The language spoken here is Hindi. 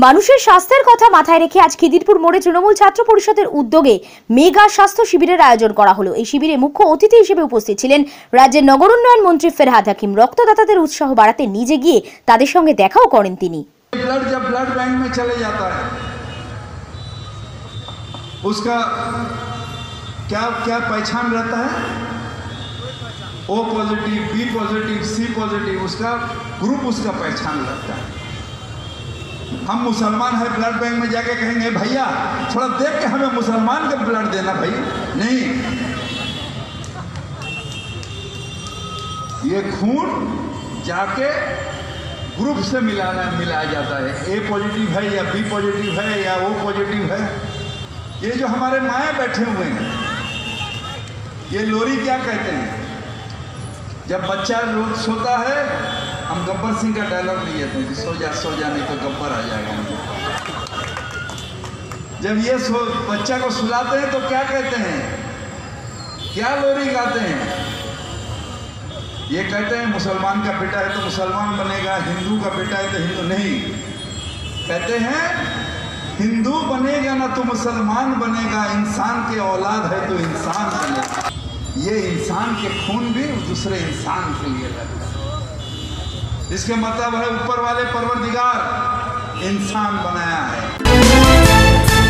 মানুষের স্বাস্থ্যের কথা মাথায় রেখে আজ খিদিরপুর মোড়ে তৃণমূল ছাত্র পরিষদের উদ্যোগে মেগা স্বাস্থ্য শিবিরের আয়োজন করা হলো। এই শিবিরে মুখ্য অতিথি হিসেবে উপস্থিত ছিলেন রাজ্যের নগর উন্নয়ন মন্ত্রী ফেরহাদ হাকিম। রক্তদাতাদের উৎসাহ বাড়াতে নিজে গিয়ে তাদের সঙ্গে দেখাও করেন তিনি। ब्लड बैंक में चले जाता है उसका क्या क्या पहचान रहता है, ओ पॉजिटिव, बी पॉजिटिव, सी पॉजिटिव, उसका ग्रुप उसका पहचान रहता है। हम मुसलमान है, ब्लड बैंक में जाके कहेंगे भैया थोड़ा देख के हमें मुसलमान का ब्लड देना, भाई नहीं, ये खून जाके ग्रुप से मिलाया जाता है। ए पॉजिटिव है या बी पॉजिटिव है या ओ पॉजिटिव है। ये जो हमारे माए बैठे हुए हैं, ये लोरी क्या कहते हैं, जब बच्चा रोज सोता है हम गब्बर सिंह का डायलॉग लिए थे कि सो जा नहीं तो गब्बर आ जाएगा। जब ये बच्चा को सुलाते हैं तो क्या कहते हैं, क्या लोरी गाते हैं, ये कहते हैं मुसलमान का बेटा है तो मुसलमान बनेगा, हिंदू का बेटा है तो हिंदू नहीं, कहते हैं हिंदू बनेगा ना तो मुसलमान बनेगा, इंसान के औलाद है तो इंसान बनेगा। ये इंसान के खून भी दूसरे इंसान के लिए लगता है। इसके मतलब है ऊपर वाले परवरदिगार इंसान बनाया है।